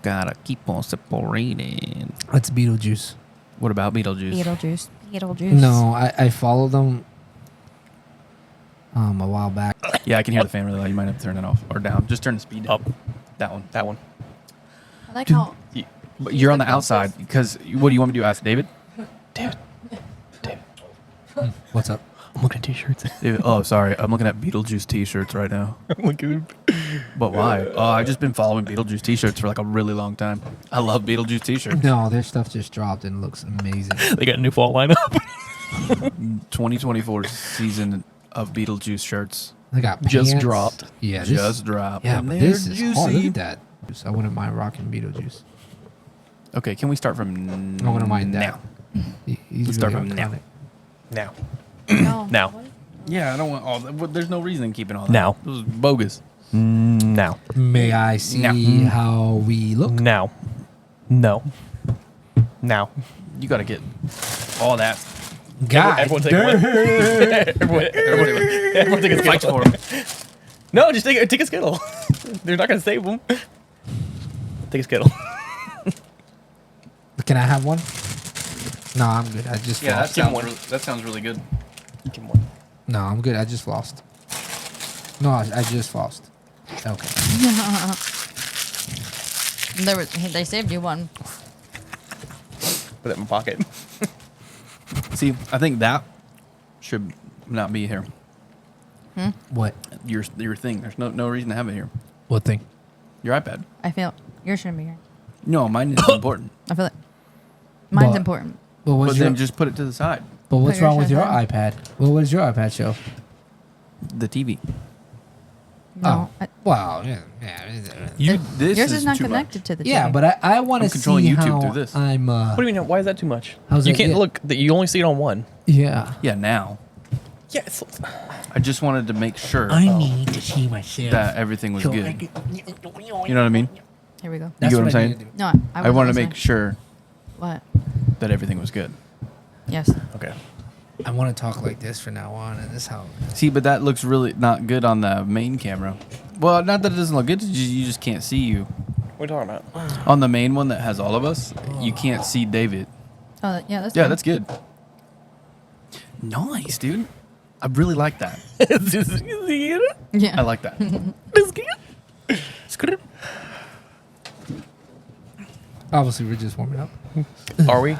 Gotta keep on separating. That's Beetlejuice. What about Beetlejuice? Beetlejuice. No, I followed them a while back. Yeah, I can hear the fan really loud. You might have to turn it off or down. Just turn the speed down. Up. That one. I like how. But you're on the outside because what do you want me to do? Ask David? David. What's up? I'm looking at t-shirts. David. Oh, sorry. I'm looking at Beetlejuice t-shirts right now. Look at But why? Oh, I've just been following Beetlejuice t-shirts for like a really long time. I love Beetlejuice t-shirts. No, their stuff just dropped and looks amazing. They got a new fall lineup. 2024 season of Beetlejuice shirts They got Just pants. dropped. Yeah, this, just dropped. yeah, And but they're this is hard. Look juicy. at that. I wouldn't mind rocking Beetlejuice. Okay, can we start from I wouldn't mind that. now? He's Let's start really from now. iconic. Now. No. Now. What? Yeah, I don't want all that. Well, there's no reason in keeping all that. Now. This is bogus. Now. May I see No. how we look? Now. No. Now. You got to get all that. God, Everyone take one. everyone take a Fight Skittle. for him. No, just take a Skittle. They're not going to save them. Take a Skittle. Can I have one? No, I'm good. I just Yeah, lost. that sounds really good. Give him one. No, I'm good. I just lost. No, I just lost. Okay. They saved you one. Put it in my pocket. See, I think that should not be here. What? Your thing. There's no reason to have it here. What thing? Your iPad. I feel yours shouldn't be here. No, mine is important. I feel like mine's But- important. But what's But your, then just put it to the side. but what's Put wrong with yours your on. iPad? Well, what does your iPad show? The TV. No, Oh. Wow. Yeah. This yours is not too much. connected to the Yeah, TV. but I want to I'm controlling see YouTube how through this. I'm. What do you mean? Why is that too much? How's You that- can't yeah. look. You only see it on one. Yeah. Yeah, now. Yeah. It's, I just wanted to make sure need to see myself. that everything was good. You know what I mean? Here we go. You get what I'm saying? No, I wanted to make sure What? that everything was good. Yes. okay. I want to talk like this from now on, and this is how. See, but that looks really not good on the main camera. Well, not that it doesn't look good. You just can't see you. What are you talking about? On the main one that has all of us, you can't see David. Oh, yeah. That's Yeah, fine. that's good. Nice, dude. I really like that. Yeah. I like that. Obviously, we're just warming up. Are we?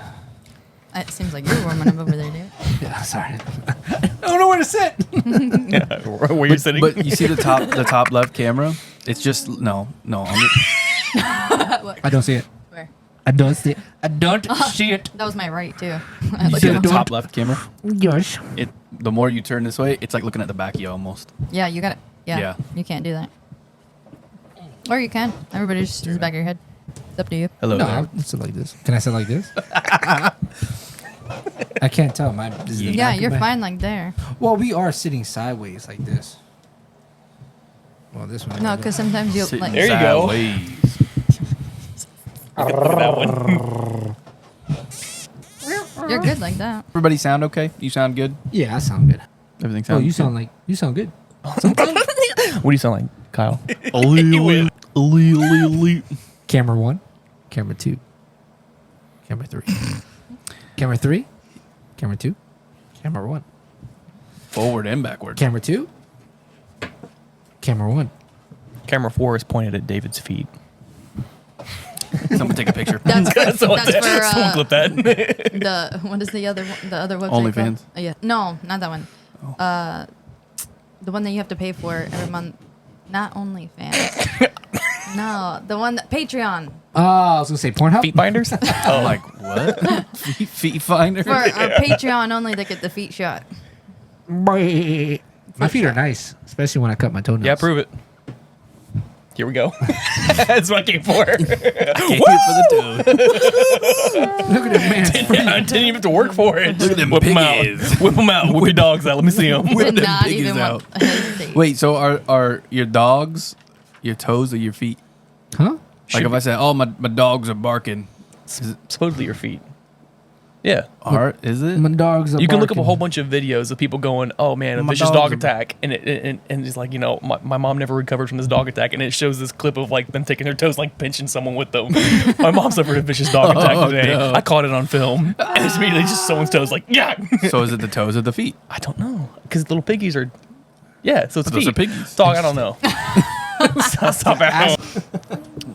It seems like you're warming up over there, dude. Yeah, sorry. I don't know where to sit. Yeah. Where you sitting? But you see the top left camera? It's just no. I don't see it. Where? I don't see it. I don't see it. That was my right too. You see the don't- top left camera? Yes. The more you turn this way, it's like looking at the back of you almost. Yeah, you got it. Yeah. Yeah. You can't do that. Or you can. Everybody just use the back of your head. It's up to you. Hello. No, there. I'll sit like this. Can I sit like this? I can't tell. This is the Yeah, back of you're my- fine like there. Well, we are sitting sideways like this. Well, this one. No, because sometimes you'll Sitting like. There you go. sideways. That one. You're good like that. Everybody sound okay? You sound good? Yeah, I sound good. Everything Oh, sounds you sound good. What do you sound like, Kyle? Camera 1, camera 2, camera 3, camera 3, camera 2, camera 1, forward and backward. camera 2, camera 1. Camera 4 is pointed at David's feet. Someone take a picture. That's for, Someone that's clip that. the what is the other website? OnlyFans? called? Yeah. No, not that one. The one that you have to pay for every month. Not OnlyFans. No, the one that Patreon. Oh, I was gonna say Pornhub. Feet binders? I'm like, what? Feet finder? For our Patreon only, they get the feet shot. My feet are nice, especially when I cut my toenails. Yeah, prove it. Here we go. That's what I came for. Came here for the dude. Look at that man. I didn't even have to work for it. Look at them Whip them out. piggies. Whip them out. Whip your dogs out. Let me see them. Whip Did them not piggies even out. want hesitate. Wait, so are your dogs your toes or your feet? Huh? Like if I say, oh, my dogs are barking. Supposedly your feet. Yeah. Is it? My dogs are You can look up a barking. whole bunch of videos of people going, "Oh man, a My vicious dogs dog are- attack," and it's like, my mom never recovered from this dog attack, and it shows this clip of like them taking their toes, like pinching someone with them. My mom suffered a vicious dog attack Oh, today. no. I caught it on film, and it's immediately just someone's toes, like, yeah. So is it the toes or the feet? I don't know, because little piggies are, yeah. So it's Those feet. are piggies. Dog, I don't know. Stop it.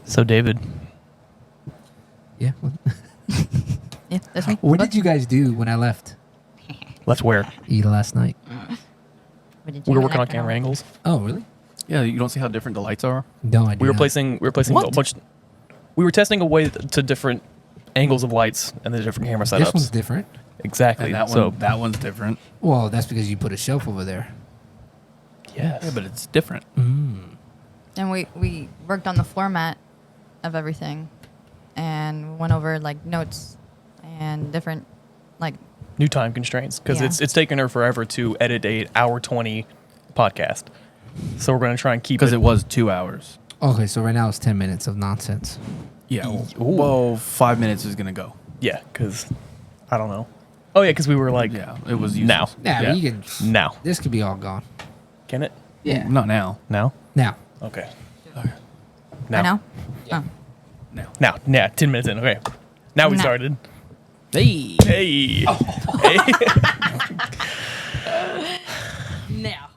So David, Yeah. Yeah, that's me. What did you guys do when I left? let's where Eat last night. What did we you were working on like camera about- angles. Oh, really? Yeah, you don't see how different the lights are? No, I did We were not. placing a What? bunch. We were testing a way to different angles of lights and the different camera This one's setups. different. Exactly. And that so that one's different. Well, that's because you put a shelf over there. yes. Yeah, but it's different. And we worked on the format of everything, and went over like notes and different like New time constraints because Yeah. it's taken her forever to edit a hour 20 podcast. So we're going to try and keep Because it. it was 2 hours. Okay, so right now it's 10 minutes of nonsense. Yeah. Ooh. Well, 5 minutes is going to go. Yeah, because I don't know. Oh yeah, because we were like, Yeah, it was now. useless. Nah, Yeah. you can. Now. This could be all gone. Can it? Yeah. Not now. Now? Now. Okay. right Now. now. Oh. Now. Now. Yeah, 10 minutes in. Okay. Now we Now. started. Hey. Hey. Hey. Now.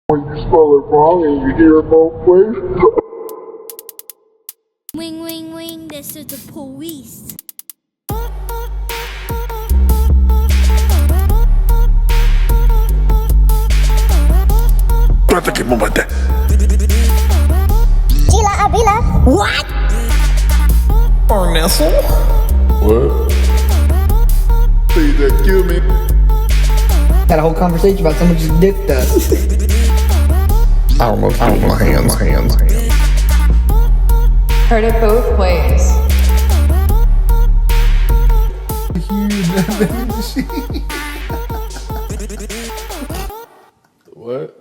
When you spell it wrong and you hear it both ways. Wing, wing, wing, this is the police. Trata que mamate. Gila Abila. What? What? Say that kill me. Had a whole conversation about someone just dicked us. I almost put my hands. Heard it both ways. What?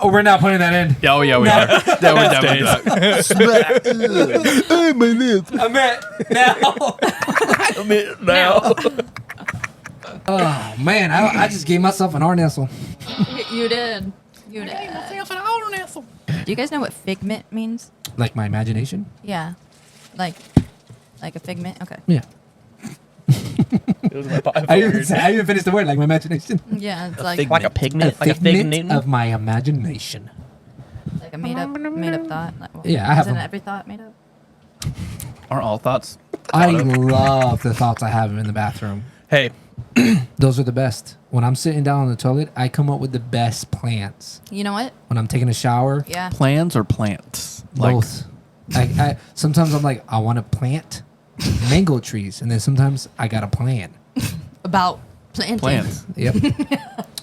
Oh, we're not putting that in. Yeah, oh, yeah, we are. Yeah, we're definitely not. Hey, my lips. I meant now. Now. Oh, man. I just gave myself an Arnestle. You did. You did. Do you guys know what figment means? Like my imagination? Yeah. Like a figment? Okay. Yeah. It was my five I words. even finished the word, like my imagination. Yeah, it's like Like a pigment? Like a figment fig of my imagination. like a made up thought. Like, well, Yeah, I have isn't them. every thought made up? Aren't all thoughts? I love the thoughts I have in the bathroom. Hey, Those are the best. When I'm sitting down on the toilet, I come up with the best plans. You know what? When I'm taking a shower, Yeah. Plans or plants? both. I sometimes I'm like, I want to plant mango trees, and then sometimes I got a plan. About planting. Plants. Yep.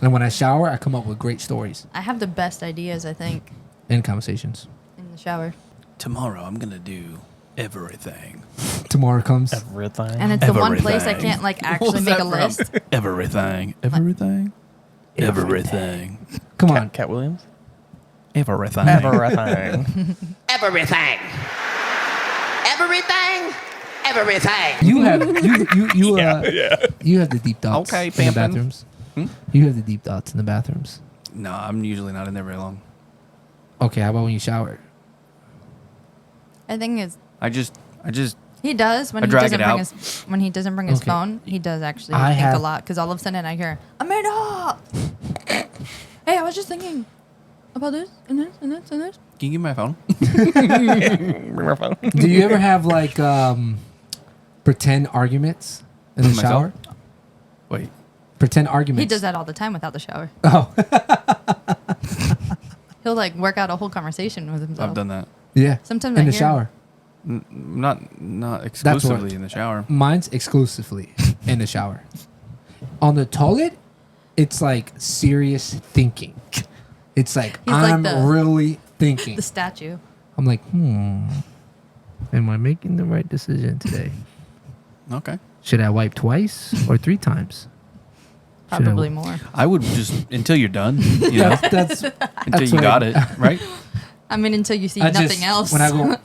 And when I shower, I come up with great stories I have the best ideas, I think, and conversations. in the shower. Tomorrow I'm going to do everything. Tomorrow comes. everything. And it's the one place I Everything. can't like actually make a list. Everything. Everything. Everything. Come on. Cat Williams? Everything. Everything. Everything. Everything. Everything. You have you yeah. you have the deep thoughts Okay, in the Pimpin'. bathrooms. You have the deep thoughts in the bathrooms. No, I'm usually not in there very long. Okay, how about when you shower? I think it's I just he does when I he drag doesn't it bring out. his Okay. phone. He does actually I think have- a lot because all of a sudden I hear Amanda. Hey, I was just thinking about this and this and this and this. can you give me my phone? Bring my phone. Do you ever have like pretend arguments in the Myself? shower? Wait. Pretend arguments. He does that all the time without the shower. Oh, He'll like work out a whole conversation with himself. I've done that. yeah. Sometimes in I the hear- shower. Not exclusively in the shower. Mine's exclusively in the shower. On the toilet, it's like serious thinking. It's like He's like I'm the- really thinking. The statue. I'm like, am I making the right decision today? Okay. Should I wipe twice or 3 times? Probably more. I would just until you're done. You know, That's until you what got I- it right. I mean, until you see I nothing just, else. When I go,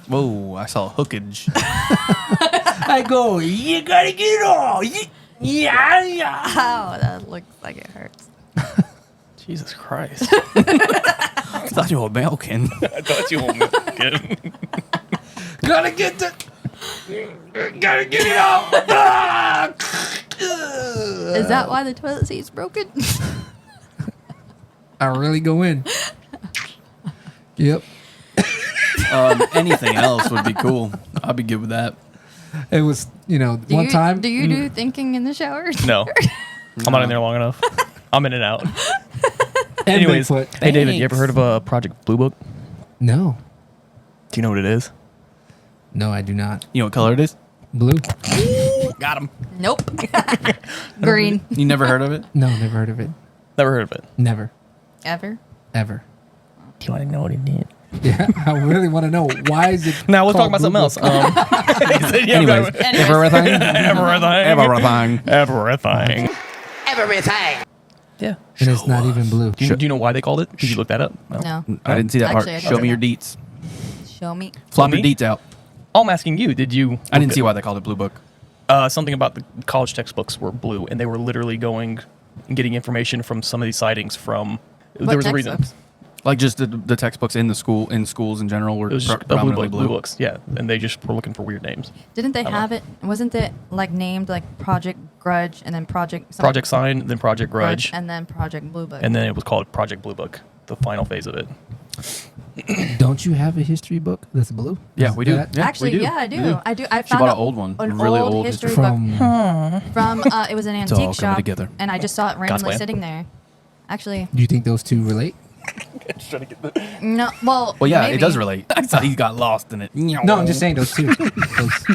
Whoa! I saw hookage. I go, you gotta get it all. Yeah. Ow, that looks like it hurts. Jesus Christ. I thought you were American. I thought you were Mexican. Gotta get the. Gotta get it all. Is that why the toilet seat's broken? I really go in. Yep. Anything else would be cool. I'd be good with that. It was, one you, time. Do you do thinking in the shower? No. I'm not in there long enough. I'm in and out. And Anyways, Bigfoot. hey David, you ever heard of Project Blue Book? No. Do you know what it is? No, I do not. You know what color it is? Blue? Got him. Nope. Green. You never heard of it? No, never heard of it. Never heard of it. Never. Ever? Ever. Do you want to know what it did? Yeah, I really want to know. Why is it Now we'll talk called about something Blue else. Book? Anyways, everything. Everything. Everything. Everything. Yeah. And it's not even blue. Do you know why they called it? Did you look that up? No. I didn't see that Actually, I part. didn't Show me see your that. deets. Show me. Flop your me? deets out. Oh, I'm asking you. Did you? I didn't see why they called it Blue Book. Something about the college textbooks were blue, and they were literally going and getting information from some of these sightings from. What there was a reason. textbooks? Like just the textbooks in schools in general were It was just predominantly blue books. Yeah, and they just were looking for weird names. Didn't they don't have it? Wasn't it like named like Project Grudge and then Project something- Project Sign, then Project Grudge, and then Project Blue Book? and then it was called Project Blue Book, the final phase of it. Don't you have a history book that's blue? Yeah, Is we do. that Yeah, Actually, we do. yeah, I do. We do. I do. I She found bought an old one, an really old old history history. book from it was an all antique coming shop, together. and I just saw it randomly Cosplay. sitting there. Actually, Do you think those two relate? Just trying to get the. no. Well, Well, yeah, maybe. it does relate. I thought he got lost in it. No, I'm just saying those two. Those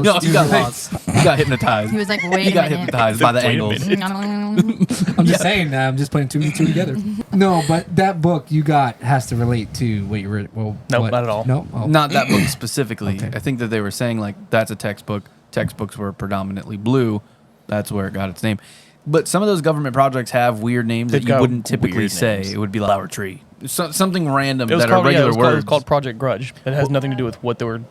No, two he got relate. lost. He got hypnotized. He was like, wait He a got minute. hypnotized by the Wait a angles. minute. I'm just saying. I'm just putting two and two together. No, but that book you got has to relate to what you read. Well, No, what? not at all. No, oh. Not that book specifically. Okay. I think that they were saying like that's a textbook. Textbooks were predominantly blue. That's where it got its name. But some of those government projects have weird names They've that you got wouldn't typically weird say. names. It would be like flower tree. Something random It was that called, are regular it was words. called Project Grudge. It has nothing to do with what they were.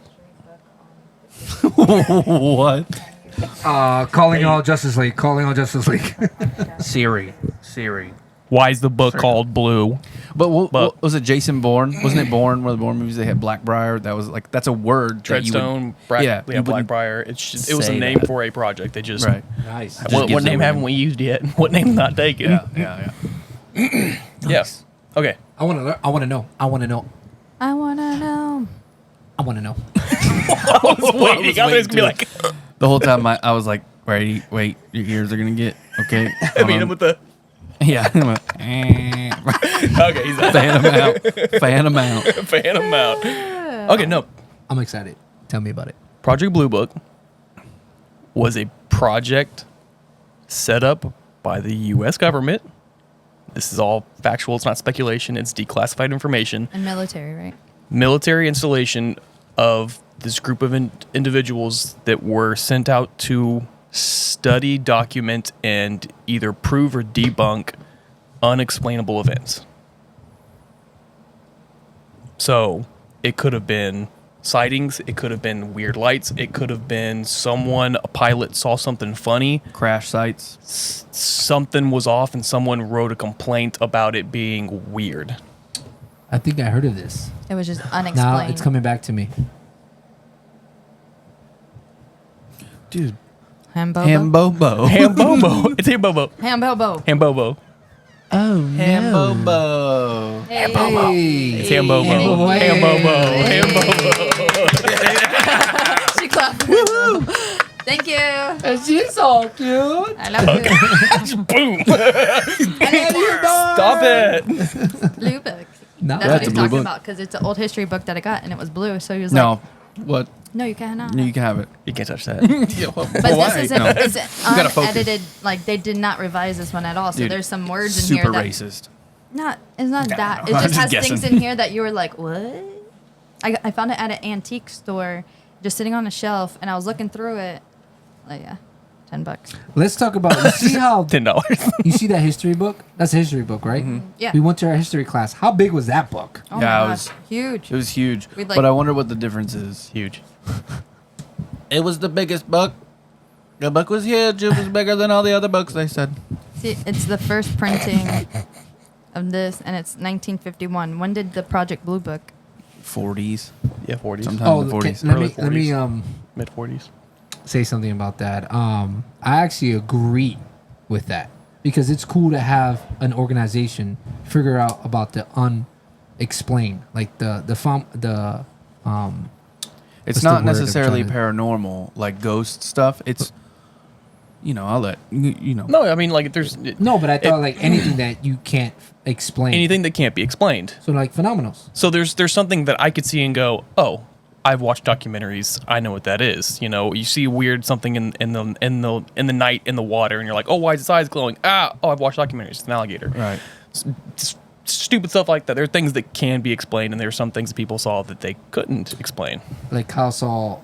What? Calling all Justice League. Calling all Justice League. Siri. Why is the book called Blue? But what But- was it? Jason Bourne? Wasn't it Bourne? One of the Bourne movies they had Blackbriar. That was like that's a word. that you would- Treadstone, yeah, you wouldn't Blackbriar. It was a say name that. for a project. They just Right. Nice. Just What gives it name a haven't name. we used yet? What name's not taken? Yeah. Yes. Okay. I want to know. I want to know. I wanna know. I want to know. I was waiting. I thought it was gonna be like. The whole time I was like, wait, your ears are gonna get okay. I mean, him with the. yeah. Okay, he's out. Fan them out. Fan him out. Okay, no. I'm excited. Tell me about it. Project Blue Book was a project set up by the U.S. government. This is all factual. It's not speculation. It's declassified information. And military, right? Military installation of this group of individuals that were sent out to study, document, and either prove or debunk unexplainable events. So it could have been sightings. It could have been weird lights. It could have been a pilot saw something funny. Crash sites. Something was off and someone wrote a complaint about it being weird. I think I heard of this. It was just Now unexplained. it's coming back to me. Dude. Hambobo. Hambobo. Hambobo. It's Hambobo. Hambobo. Hambobo. Oh no. Hambobo. Hey. It's Hambobo. Hey. Hambobo. Hambobo. She clapped. Woo! Thank you. She's so cute. I love you. Boom. Stop it. Blue book. No. That's Yeah, what it's he's a blue talking book. about because it's an old history book that I got and it was blue. So he was No. like, What? "No, you cannot." No, you can have it. You can't touch that. But this isn't. No. It's gotta focus. unedited. Like they did not revise this one at all. So Dude, there's some words in here Super that racist. not. It's not that. no, It I'm just just has guessing. things in here that you were like, what? I found it at an antique store, just sitting on a shelf, and I was looking through it. Like, yeah. $10. Let's talk about. You see how $10. you see that history book? That's a history book, right? Yeah. We went to our history class. How big was that book? Oh Yeah, my it gosh, was- huge. It was huge. We'd, like- But I wonder what the difference is. Huge. It was the biggest book. The book was huge. It was bigger than all the other books, they said. See, it's the first printing of this, and it's 1951. When did the Project Blue Book? 40s. Yeah, 40s. Sometime in the okay, 40s. let Early me 40s. Mid 40s. say something about that. I actually agree with that because it's cool to have an organization figure out about the unexplained, like It's what's not the word I'm necessarily trying paranormal, like ghost stuff. It's, I'll let, No, I mean, like, there's no, but I thought like anything that you can't explain, anything that can't be explained. So like phenomenals. So there's something that I could see and go, oh, I've watched documentaries. I know what that is. You see weird something in the night in the water, and you're like, oh, why is its eyes glowing? Oh, I've watched documentaries. It's an alligator. Right. Stupid stuff like that. There are things that can be explained, and there are some things that people saw that they couldn't explain. Like Kyle saw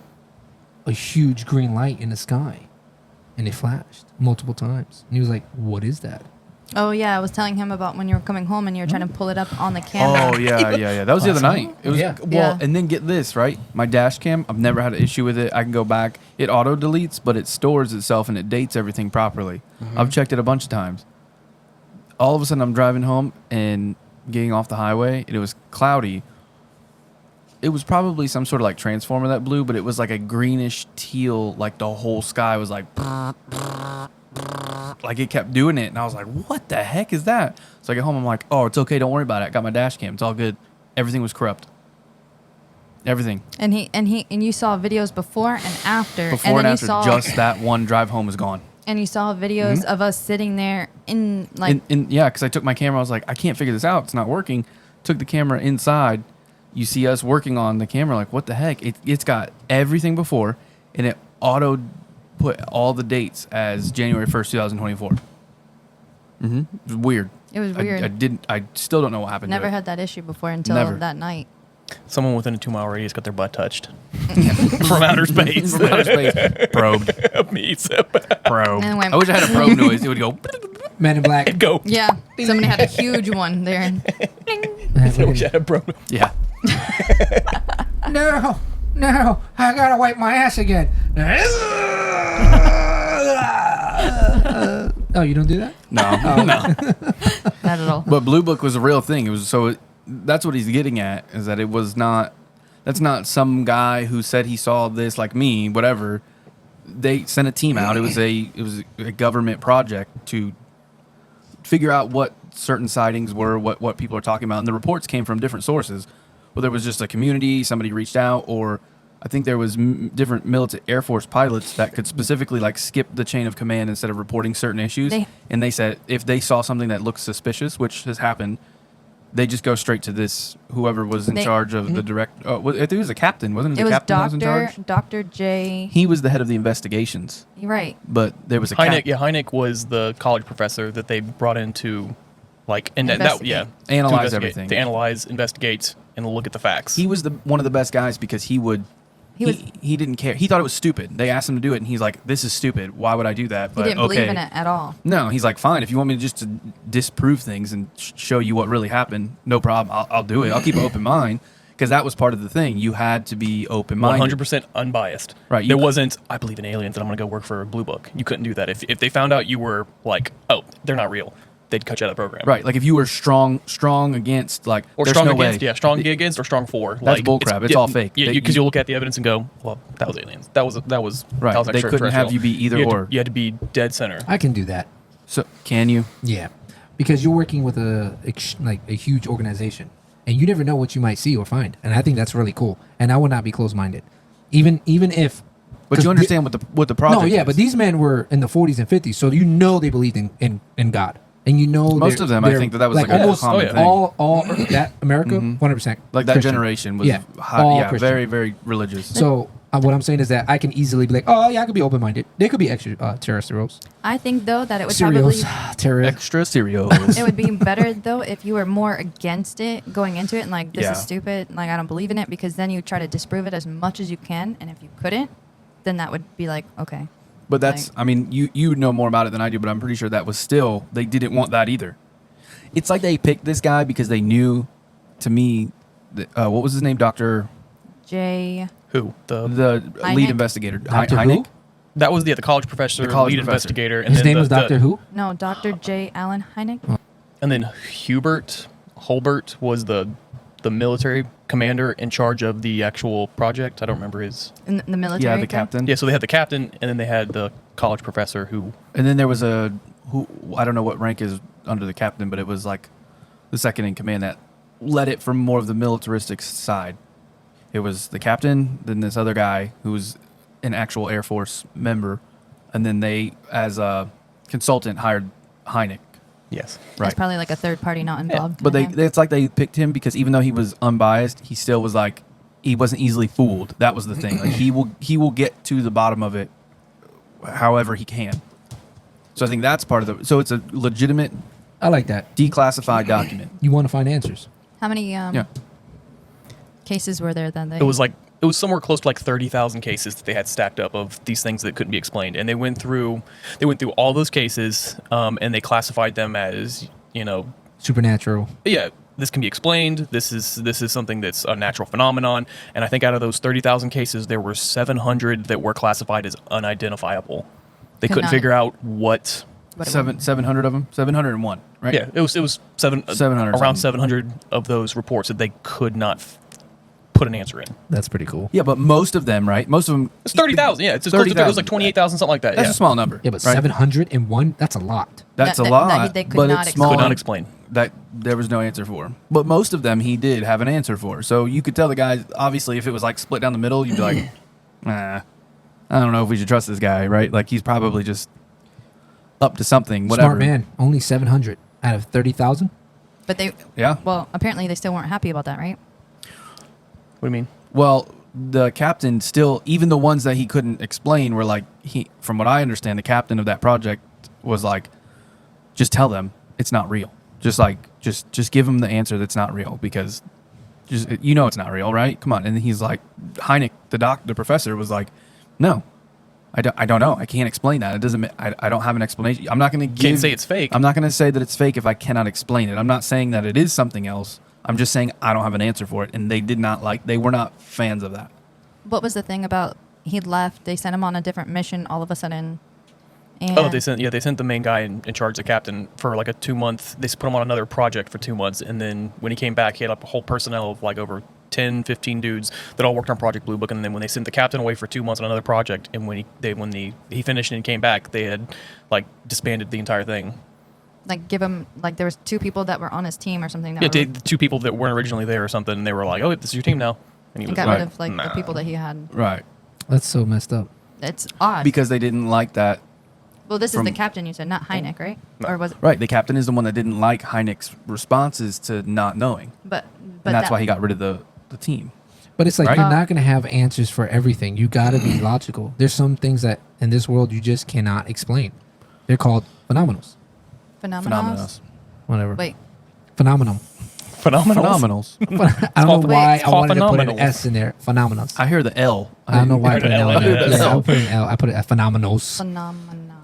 a huge green light in the sky, and it flashed multiple times, and he was like, "What is that?" Oh yeah, I was telling him about when you were coming home and you were trying to pull it up on the camera. Oh, yeah. That was the other night. It was, Yeah. well, Yeah. and then get this, right? My dash cam, I've never had an issue with it. I can go back. It auto deletes, but it stores itself and it dates everything properly. I've checked it a bunch of times. All of a sudden, I'm driving home and getting off the highway, and it was cloudy. It was probably some sort of like transformer that blew, but it was like a greenish teal, like the whole sky was like it kept doing it, and I was like, what the heck is that? So I get home, I'm like, oh, it's okay, don't worry about it. I got my dash cam, it's all good. Everything was corrupt. Everything. And you saw videos before and after. Before and then after, you saw, just that one drive home is gone. And you saw videos of us sitting there in like Yeah, because I took my camera, I was like, I can't figure this out, it's not working. Took the camera inside. You see us working on the camera, like, what the heck? It's got everything before, and it auto put all the dates as January 1st, 2024. It was weird. It was weird. I still don't know what happened. Never to it. had that issue before until Never. that night. Someone within a 2-mile radius got their butt touched from outer space. From outer space. Probed. Me, Probe. And went- I wish I had a probe noise. It would go. Men in Black. go. Yeah, somebody had a huge one there. And I wish I had a bro. Yeah. No, I gotta wipe my ass again. Oh, you don't do that? No. No. not at all. But Blue Book was a real thing. It was that's what he's getting at, is that it was not. That's not some guy who said he saw this, like me, whatever. They sent a team out. It was a government project to figure out what certain sightings were, what people are talking about, and the reports came from different sources. Whether it was just a community, somebody reached out, or I think there was different military Air Force pilots that could specifically like skip the chain of command instead of reporting certain issues. And they said if they saw something that looks suspicious, which has happened, they just go straight to this whoever was in charge of the direct. I think it was a captain, wasn't it? It was captain that was in charge? Dr. J. He was the head of the investigations, You're right. but there was a Hynek. Yeah, Hynek was the college professor that they brought in to, like, and Investigate. to Analyze investigate, everything. to analyze, investigate, and look at the facts. He was one of the best guys because he didn't care. He thought it was stupid. They asked him to do it, and he's like, "This is stupid. Why would I do that?" He But didn't okay. believe in it at all. No, he's like, "Fine. If you want me to disprove things and show you what really happened, no problem. I'll do it. I'll keep an open mind." Because that was part of the thing. You had to be open-minded. 100% unbiased. Right, There wasn't, I believe in aliens and I'm going to go work for a Blue Book. You couldn't do that. If they found out you were like, oh, they're not real, they'd cut you out of the program. Right. Like if you were strong against, like, Or there's strong no against, way. yeah, strong against or strong for. That's bullcrap. It's all fake. Yeah, because you look at the evidence and go, well, that was aliens. That was Right. That was They couldn't have you be either you had or. You had to be dead center. I can do that. So can you? Yeah, because you're working with a huge organization, and you never know what you might see or find, and I think that's really cool. And I would not be closed-minded, even if. But you understand what the project? No, yeah, is. but these men were in the 40s and 50s, so you know they believed in God, and you know Most of them, I they're think that was like a almost common thing. all that America 100% Like that Christian. generation was all yeah, Christian. very, very religious. So what I'm saying is that I can easily be like, oh yeah, I could be open-minded. They could be extra terrestrials, I think though that it would cereals, probably terrorists. Extra cereals. it would be better though if you were more against it going into it and like this Yeah. is stupid, like I don't believe in it, because then you try to disprove it as much as you can, and if you couldn't, then that would be like okay. But that's, Like- I mean, you know more about it than I do, but I'm pretty sure that was still, they didn't want that either. It's like they picked this guy because they knew, to me, what was his name? Dr. Jay. Who? The Hynek? lead investigator. Dr. Hynek? Who? That was the college professor, The college lead professor. investigator. And His then name was Doctor Who? No, Dr. J. Allen Hynek. And then Holbert was the military commander in charge of the actual project. I don't remember his. In the military. Yeah, the thing? captain. Yeah, so they had the captain, and then they had the college professor who. And then there was who I don't know what rank is under the captain, but it was like the second in command that led it from more of the militaristic side. It was the captain, then this other guy who was an actual Air Force member, and then they, as a consultant, hired Hynek. Yes. Right. It's probably like a third party not involved. But kinda thing. it's like they picked him because even though he was unbiased, he still was like, he wasn't easily fooled. That was the thing. Like he will get to the bottom of it however he can. So I think that's part of so it's a legitimate I like that. declassified document. You want to find answers. How many Yeah. cases were there then? It was somewhere close to like 30,000 cases that they had stacked up of these things that couldn't be explained, and they went through all those cases, and they classified them as, Supernatural. yeah, this can be explained. This is something that's a natural phenomenon, and I think out of those 30,000 cases, there were 700 that were classified as unidentifiable. They couldn't Cannot- figure out what. What it was. 700 of them, 701, right? Yeah, it was 700 around something. 700 of those reports that they could not put an answer in. That's pretty cool. Yeah, but most of them, right? Most of them. It's 30,000. Yeah, it's close to, it was like 28,000, something like that. That's yeah. a small number. Yeah, but right? 701, that's a lot. That's That- a that- lot. that they could but not it's small. Could not explain. That there was no answer for. But most of them he did have an answer for. So you could tell the guy, obviously, if it was like split down the middle, you'd be like, nah, I don't know if we should trust this guy, right? Like he's probably just up to something, whatever. Smart man. Only 700 out of 30,000. But they. Yeah. Well, apparently they still weren't happy about that, right? What do you mean? Well, the captain still, even the ones that he couldn't explain were like, from what I understand, the captain of that project was like, just tell them it's not real. Just like, just give them the answer that's not real because just, it's not real, right? Come on. And he's like, Hynek, the professor was like, no, I don't know. I can't explain that. It doesn't, I don't have an explanation. I'm not going to give. Can't say it's fake. I'm not going to say that it's fake if I cannot explain it. I'm not saying that it is something else. I'm just saying I don't have an answer for it. And they were not fans of that. What was the thing about he'd left? They sent him on a different mission all of a sudden. And Oh, they sent the main guy in charge, the captain, for like a 2-month. They put him on another project for 2 months, and then when he came back, he had a whole personnel of like over 10, 15 dudes that all worked on Project Blue Book. And then when they sent the captain away for 2 months on another project, and when he finished and came back, they had like disbanded the entire thing. like give him like there was 2 people that were on his team or something. That Yeah, were, the 2 people that weren't originally there or something, and they were like, "Oh, this is your team now." And he he was got like, rid of like "Nah." the people that he had. Right. That's so messed up. It's odd. Because they didn't like that. well, this is the from- captain you said, not Hynek, right? No. Or was it? Right. The captain is the one that didn't like Hynek's responses to not knowing. But And that's that- why he got rid of the team. But it's like Right. you're not going to have answers for everything. You got to be logical. There's some things that in this world you just cannot explain. They're called phenomenals. Phenomenals. Whatever. Wait, Phenomenal. Phenomenals. Phenomenals. I don't know called- why it's I called wanted to put an phenomenals. S in there. Phenomenals. I hear the L. I don't know why I heard put an an L L. in there. I heard the Yeah, I L. put an L. I put it at phenomenals.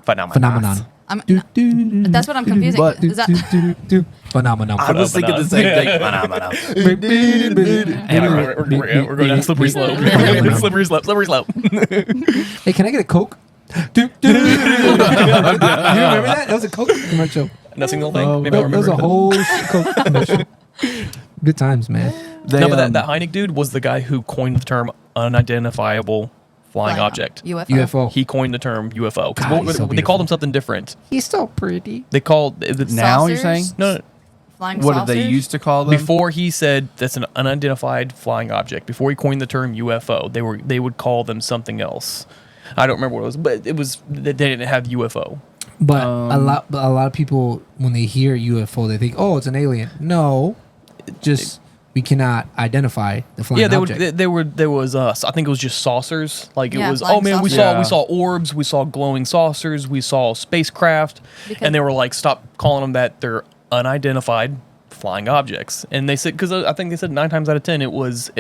Phenomenon. I'm, Do, do, do, that's what I'm confusing. But- Is that Phenomenon. I was thinking the same thing. Phenomenal. We're going down slippery slope. Slippery slope. Slippery slope. Hey, can I get a Coke? You remember that? That was a Coke commercial. Not a single thing. Maybe I That was remember. a whole Coke commercial. Good times, man. They, No, but that Hynek dude was the guy who coined the term unidentifiable flying object. UFO. UFO. He coined the term UFO. 'Cause God, he's so they called beautiful. him something different. He's so pretty. They called now you're Saucers? saying? no. Flying What did they saucers? used to call them? Before he said that's an unidentified flying object, before he coined the term UFO, they would call them something else. I don't remember what it was, but it was they didn't have UFO. But a lot of people, when they hear UFO, they think, "Oh, it's an alien." No, just we cannot identify the flying Yeah, object. there was I think it was just saucers. Like Yeah, it was, flying oh man, we saucers. saw orbs, we saw glowing saucers, we saw spacecraft, Because- and they were like, stop calling them that. They're unidentified flying objects. And they said, because I think they said 9 times out of 10 it was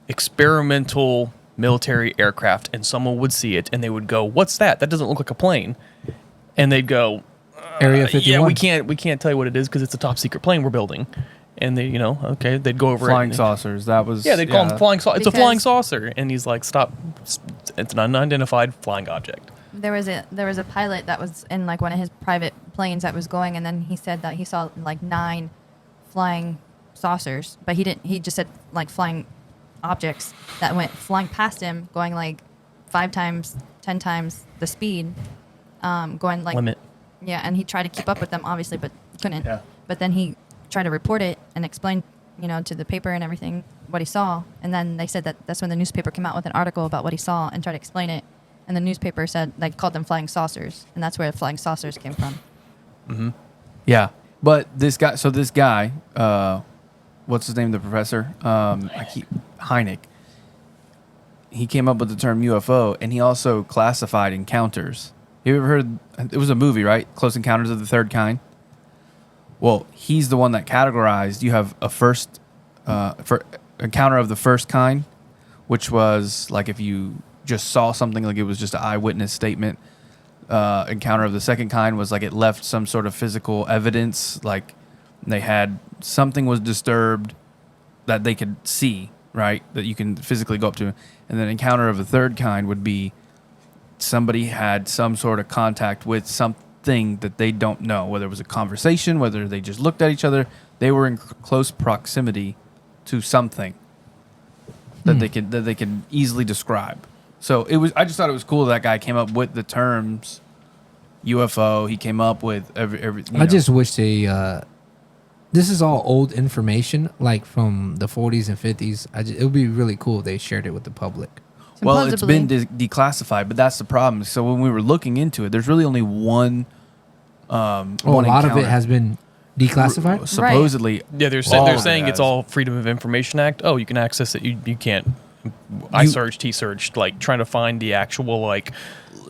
experimental military aircraft, and someone would see it and they would go, "What's that? That doesn't look like a plane." And they'd go, Area 51. Yeah, we can't tell you what it is because it's a top secret plane we're building. And they, okay, they'd go over Flying it. saucers. That was They'd call them flying saucer. It's a Because- flying saucer, and he's like, "Stop! It's an unidentified flying object." There was a pilot that was in like one of his private planes that was going, and then he said that he saw like 9 flying saucers, but he just said like flying objects that went flying past him, going like 5 times, 10 times the speed, going like Limit. Yeah, and he tried to keep up with them, obviously, but couldn't. Yeah. But then he tried to report it and explain, to the paper and everything what he saw, and then they said that's when the newspaper came out with an article about what he saw and tried to explain it. And the newspaper said, called them flying saucers. And that's where flying saucers came from. Yeah, but this guy, what's his name? The professor, Hynek. He came up with the term UFO, and he also classified encounters. You ever heard? It was a movie, right? Close Encounters of the Third Kind. Well, he's the one that categorized. You have a first, for encounter of the first kind, which was like if you just saw something, like it was just an eyewitness statement. Encounter of the second kind was like it left some sort of physical evidence, like they had something was disturbed that they could see, right? That you can physically go up to. And then encounter of the third kind would be somebody had some sort of contact with something that they don't know, whether it was a conversation, whether they just looked at each other. They were in close proximity to something that they could easily describe. So I just thought it was cool that guy came up with the terms UFO. He came up with every. I just wish they. This is all old information, like from the 40s and 50s. It would be really cool if they shared it with the public. Well, it's been declassified, but that's the problem. So when we were looking into it, there's really only one. A lot of it has been declassified. Supposedly, Yeah, they're saying it's all Freedom of Information Act. Oh, you can access it. You can't. I searched, he searched, like trying to find the actual like.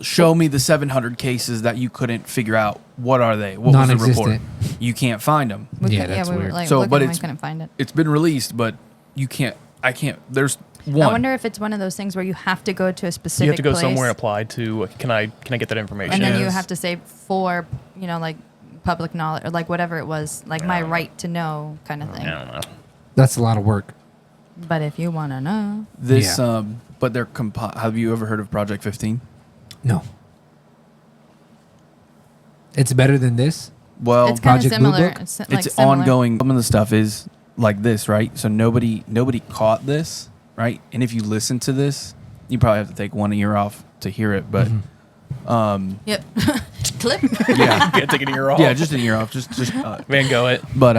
Show me the 700 cases that you couldn't figure out. What are they? What was the report? Non-existent. You can't find them. That's we were weird. like So, looking but and we couldn't find it. It's been released, but you can't. I can't. There's one. I wonder if it's one of those things where you have to go to a specific You have to go place, somewhere, apply to. Can I get that information? and then you Yes. have to say for like public knowledge or like whatever it was, like my right to know kind of thing. I don't know. That's a lot of work. But if you want to know, This. Yeah. But they're. Have you ever heard of Project 15? No. It's better than this. Well, it's kind of Project Blue similar. Book? It's, like it's similar. ongoing. Some of the stuff is like this, right? So nobody caught this, right? And if you listen to this, you probably have to take one ear off to hear it. But Yep. Clip. yeah, Can't take an ear off. yeah, just an ear off, just Van Gogh it. But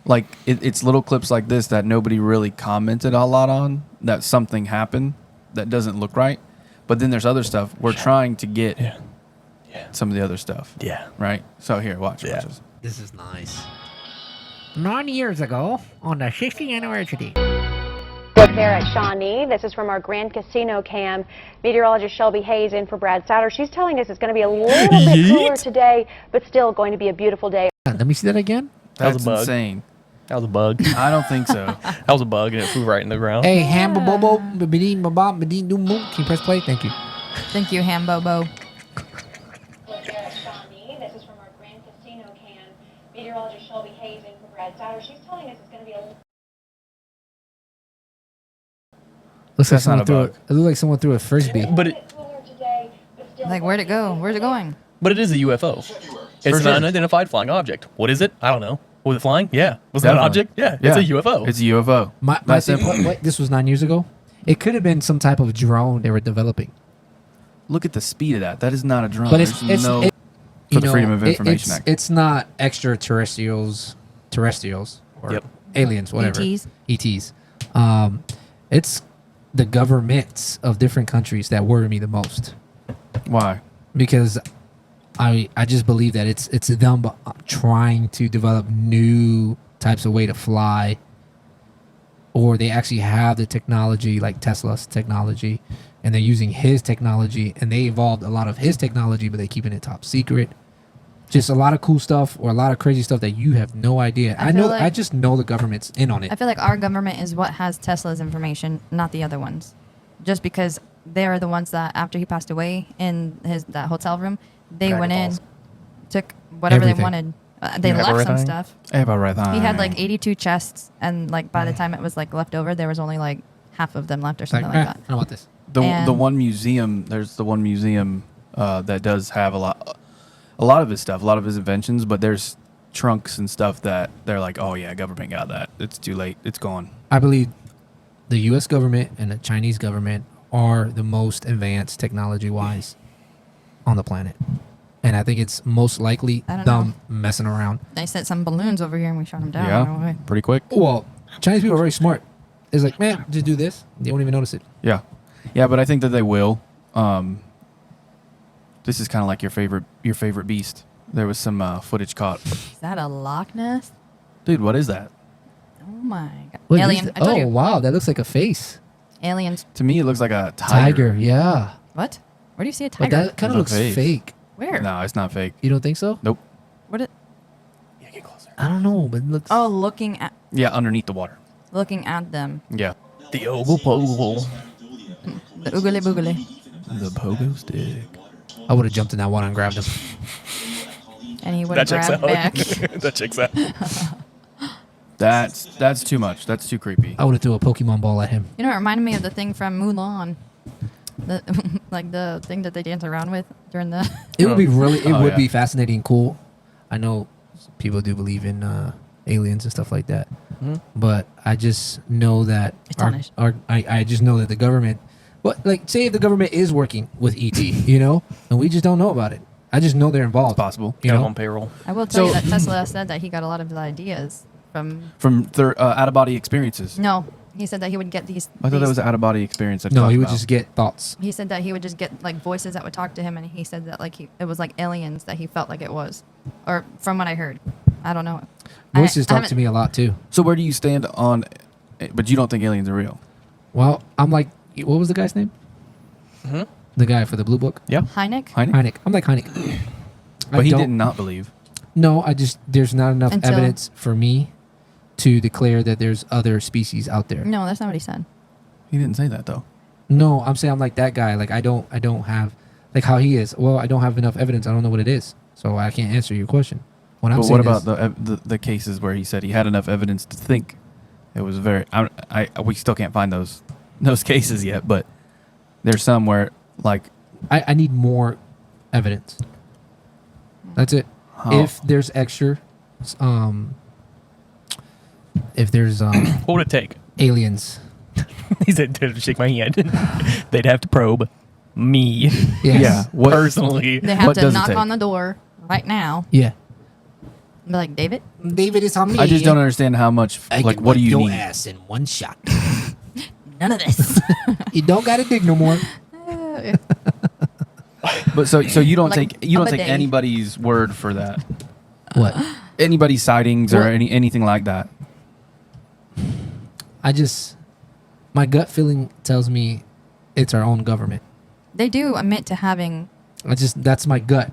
like it's little clips like this that nobody really commented a lot on. That something happened that doesn't look right. But then there's other stuff. We're trying to get some of the other stuff. Yeah. Right. So here, watch this. This is nice. 9 years ago, on the 60th anniversary. There at Shawnee. This is from our Grand Casino cam. Meteorologist Shelby Hayes in for Brad Souter. She's telling us it's going to be a little bit cooler today, but still going to be a beautiful day. Let me see that again. That was That's a bug. insane. That was a bug. I don't think so. That was a bug, and it flew right in the ground. Hey, Hambo Bobo, Badin Babam, Badin Doom Moon. Can you press play? Thank you. Thank you, Hambobo. There at Shawnee. This is from our Grand Casino cam. Meteorologist Shelby Hayes in for Brad Souter. She's telling us it's going to be a little. Looks like That's someone not a threw bug. it. It looked like someone threw a frisbee. But it Like, where'd it go? Where's it going? is a UFO. It's sure. an unidentified flying object. What is it? I don't know. Was it flying? Yeah. Was it an Definitely. object? Yeah. It's a UFO. It's a UFO. My That's thing, simple. wait, this was 9 years ago. It could have been some type of drone they were developing. Look at the speed of that. That is not a drone. But it's There's no it- for you the know, Freedom of it- Information it's, Act. It's not extraterrestrials, or Yep. aliens, whatever. ETs. ETs. It's the governments of different countries that worry me the most Why? because I just believe that it's them trying to develop new types of way to fly, or they actually have the technology like Tesla's technology, and they're using his technology, and they evolved a lot of his technology, but they keeping it top secret. Just a lot of cool stuff or a lot of crazy stuff that you have no idea. I I feel know. like- I just know the government's in on it. I feel like our government is what has Tesla's information, not the other ones. just because they're the ones that after he passed away in that hotel room, they Dragon went balls. in, took whatever Everything. they wanted. They You have left some everything? stuff. Everything. He had like 82 chests, and like by the time it was like left over, there was only like half of them left or It's like, something like I that. don't want this. the and- one museum. There's the one museum that does have a lot of his stuff, a lot of his inventions, but there's trunks and stuff that they're like, oh yeah, government got that. It's too late. It's gone. I believe the U.S. government and the Chinese government are the most advanced technology-wise on the planet. And I think it's most likely I don't them know. messing around. They sent some balloons over here and we shot them down. Yeah, pretty quick. Well, Chinese people are very smart. It's like, man, just do this. They won't even notice it. Yeah, yeah, but I think that they will. This is kind of like your favorite beast. There was some footage caught. Is that a Loch Ness? Dude, what is that? Oh my god! Wait, Alien. I told oh, you. wow. That looks like a face. Aliens. To me, it looks like a tiger. Yeah. What? Where do you see a But tiger? that kind of Looks looks fake. fake. Where? No, it's not fake. You don't think so? Nope. What? Yeah, get closer. I don't know, but it looks... Oh, looking at Underneath the water. them. Yeah. The ogle pogle. The oogly boogly. The pogo stick. I would have jumped in that water and grabbed him. And he would That have checks out. grabbed back. That checks out. That's too much. That's too creepy. I would have threw a Pokemon ball at him. You know, it reminded me of the thing from Mulan. The like the thing that they dance around with during the. It would be really... It Oh, would yeah. be fascinating and cool. I know people do believe in aliens and stuff like that. But I just know that... Astonished. I just know that the government... What, like, say if the government is working with ET, you know? And we just don't know about it. I just know they're involved. It's possible. You Got him know? on payroll. I will tell you So- that Tesla said that he got a lot of his ideas from. From out of body experiences. No, he said that he would get these. I thought that these- was an out of body experience. I No, talked he would about. just get thoughts. He said that he would just get like voices that would talk to him, and he said that like it was like aliens that he felt like it was, or from what I heard, I don't know. Voices I talk to me a lot, too. So where do you stand on? But you don't think aliens are real? Well, I'm like... What was the guy's name? The guy for the blue book? Yeah. Hynek. Hynek. I'm like Hynek. But he don't- did not believe. No, there's not enough Until- evidence for me to declare that there's other species out there. No, that's not what he said. He didn't say that though. No, I'm saying I'm like that guy. Like I don't have like how he is. Well, I don't have enough evidence. I don't know what it is, so I can't answer your question. What I'm But saying what is, about the cases where he said he had enough evidence to think it was very? We still can't find those cases yet, but there's some where like I need more evidence. That's it. Oh. If there's extra, if there's What would it take? aliens, He said, "Don't shake my hand." They'd have to probe me yes. yeah, what personally. They have What to does it knock take? on the door right now. Yeah. Be like, David, David is on me. I just don't understand how much like what do you need? ass in one shot. none of this. You don't gotta dig no more. But so you don't Like take you don't a take bidet. anybody's word for that. What? Anybody's sightings or Well- anything like that. My gut feeling tells me it's our own government. They do admit to having. That's my gut.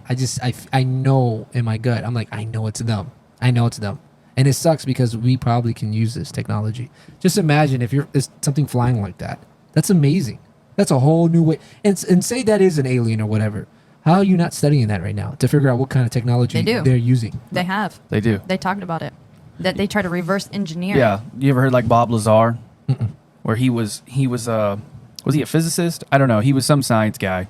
I know in my gut. I'm like, I know it's them. I know it's them. And it sucks because we probably can use this technology. Just imagine if it's something flying like that. That's amazing. That's a whole new way. And say that is an alien or whatever. How are you not studying that right now to figure out what kind of technology They do. they're using? They have. They do. They talked about it. That they try to reverse engineer. Yeah. You ever heard like Bob Lazar? Where he was he a physicist? I don't know. He was some science guy.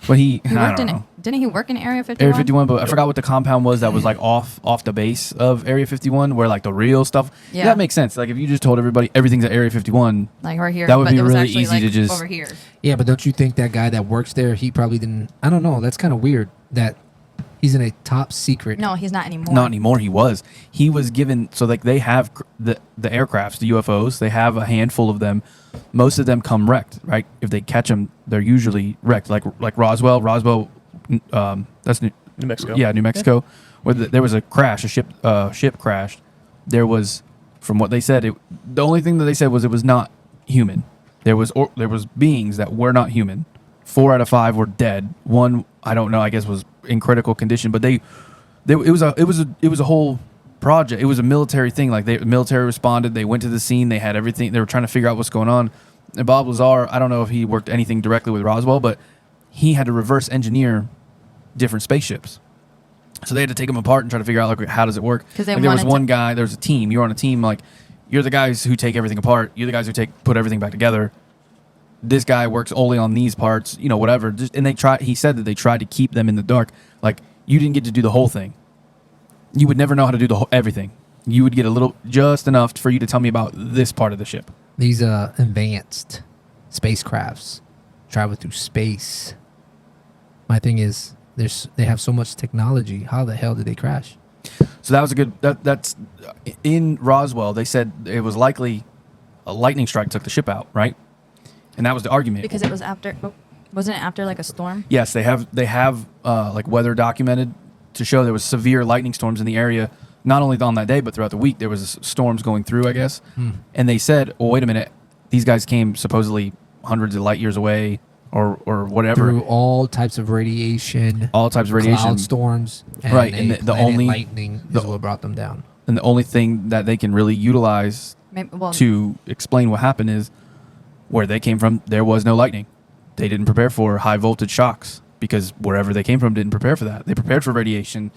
But He I worked don't in. know. Didn't he work in Area 51? Area 51, but I forgot what the compound was that was like off the base of Area 51 where like the real stuff. Yeah. That makes sense. Like if you just told everybody everything's at Area 51, Like we're here. That would but be it was really actually, easy like, to just- over here. Yeah, but don't you think that guy that works there, he probably didn't... I don't know. That's kind of weird that he's in a top secret... No, he's not anymore. not anymore. He was given, so like they have the aircrafts, the UFOs, they have a handful of them. Most of them come wrecked, right? If they catch them, they're usually wrecked. Like Roswell, that's New Mexico. Yeah, New Mexico, where there was a crash, a ship crashed. There was, from what they said, the only thing that they said was it was not human. There was beings that were not human. 4 out of 5 were dead. One, I don't know, I guess was in critical condition. But it was a whole project. It was a military thing. Like the military responded. They went to the scene. They had everything. They were trying to figure out what's going on. And Bob Lazar, I don't know if he worked anything directly with Roswell, but he had to reverse engineer different spaceships. So they had to take them apart and try to figure out, like, how does it work? Because like, there was one guy, there was a team. You're on a team, like, you're the guys who take everything apart. You're the guys who put everything back together. This guy works only on these parts, you know, whatever. And he said that they tried to keep them in the dark. Like, you didn't get to do the whole thing. You would never know how to do everything. You would get just enough for you to tell me about this part of the ship. These advanced spacecrafts travel through space. My thing is, they have so much technology. How the hell did they crash? So that was a good. That's in Roswell. They said it was likely a lightning strike took the ship out, right? And that was the argument. Because it was after. Wasn't it after like a storm? Yes, they have like weather documented to show there was severe lightning storms in the area. Not only on that day, but throughout the week, there was storms going through, I guess. And they said, well, wait a minute. These guys came supposedly hundreds of light years away or whatever. Through all types of radiation. Cloud storms. And right. And the only lightning is what brought them down. And the only thing that they can really utilize to explain what happened is where they came from, there was no lightning. They didn't prepare for high voltage shocks because wherever they came from didn't prepare for that. They prepared for radiation,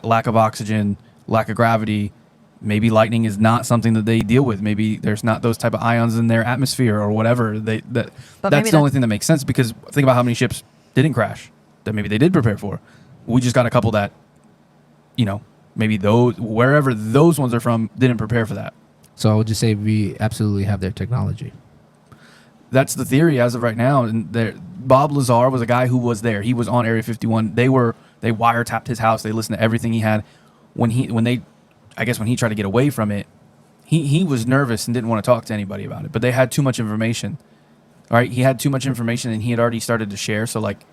lack of oxygen, lack of gravity. Maybe lightning is not something that they deal with. Maybe there's not those type of ions in their atmosphere or whatever. That's the only thing that makes sense, because think about how many ships didn't crash that maybe they did prepare for. We just got a couple that, you know, maybe those wherever those ones are from didn't prepare for that. So I would just say we absolutely have their technology. That's the theory as of right now. And Bob Lazar was a guy who was there. He was on Area 51. They wiretapped his house. They listened to everything he had. When he tried to get away from it, he was nervous and didn't want to talk to anybody about it. But they had too much information. All right, he had too much information and he had already started to share. So like,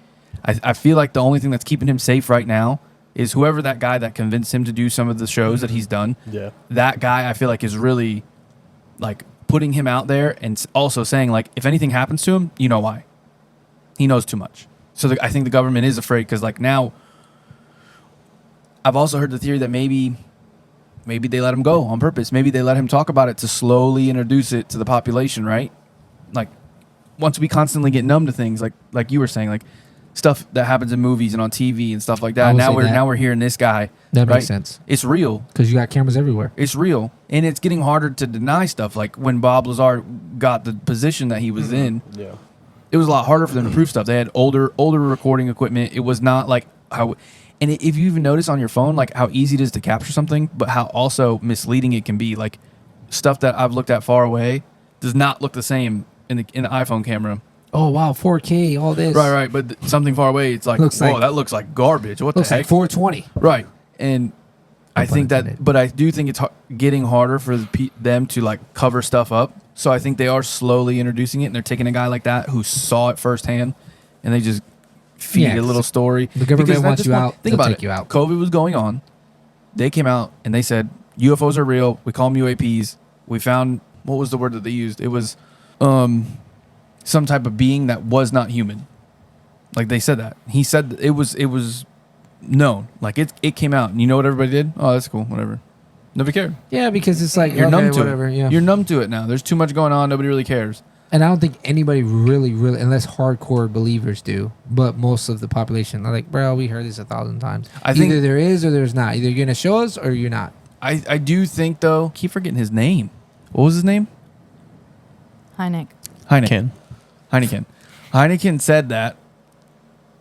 I feel like the only thing that's keeping him safe right now is whoever that guy that convinced him to do some of the shows that he's done. Yeah, that guy I feel like is really like putting him out there and also saying like, if anything happens to him, you know why. He knows too much. So I think the government is afraid because like now, I've also heard the theory that maybe they let him go on purpose. Maybe they let him talk about it to slowly introduce it to the population, right? Like once we constantly get numb to things, like you were saying, like stuff that happens in movies and on TV and stuff like that. Now we're hearing this guy. That right? makes sense. It's real because you got cameras everywhere. It's real, and it's getting harder to deny stuff. Like when Bob Lazar got the position that he was in, it was a lot harder for them to prove stuff. They had older recording equipment. It was not like how. And if you even notice on your phone, like how easy it is to capture something, but how also misleading it can be. Like stuff that I've looked at far away does not look the same in the iPhone camera. Oh wow, 4K, all this. Right. But something far away, it's like, whoa, that looks like garbage. What the heck? Looks like 420. Right, and I think that, but I do think it's getting harder for them to like cover stuff up. So I think they are slowly introducing it, and they're taking a guy like that who saw it firsthand, and they just feed a little story. The government wants you out. Think about it. You out. COVID was going on. They came out and they said UFOs are real. We call them UAPs. We found, what was the word that they used? It was some type of being that was not human. Like they said that. He said it was known. Like it came out, and you know what everybody did? Oh, that's cool. Whatever. Nobody cared. Yeah, because it's like you're numb to whatever, it. Yeah. You're numb to it now. There's too much going on. Nobody really cares. And I don't think anybody really, unless hardcore believers do, but most of the population are like, bro, we heard this 1,000 times. I think either there is or there's not. Either you're going to show us or you're not. I do think, though, keep forgetting his name. What was his name? Hynek. Heineken said that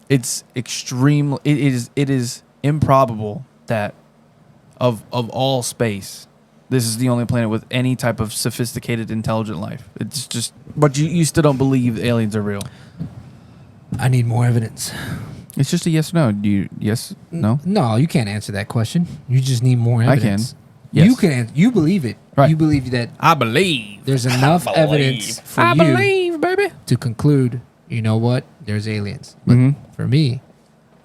it's extreme. It is improbable that of all space, this is the only planet with any type of sophisticated, intelligent life. It's just, but you still don't believe aliens are real. I need more evidence. It's just a yes or no. Do you yes no? No, you can't answer that question. You just need more evidence. I can. Yes. You can. You believe it. Right. You believe that. I believe there's enough evidence for you believe, baby, to conclude. You know what? There's aliens. But for me,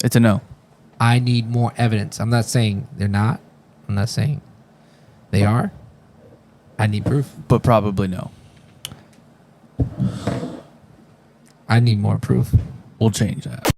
it's a no. I need more evidence. I'm not saying they're not. I'm not saying they are. I need proof. But probably no. I need more proof. We'll change that.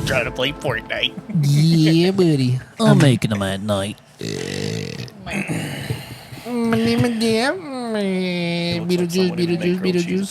trying to play Fortnite. Yeah, buddy. I'm making them at night. My name is Beetlejuice, Beetlejuice, Beetlejuice.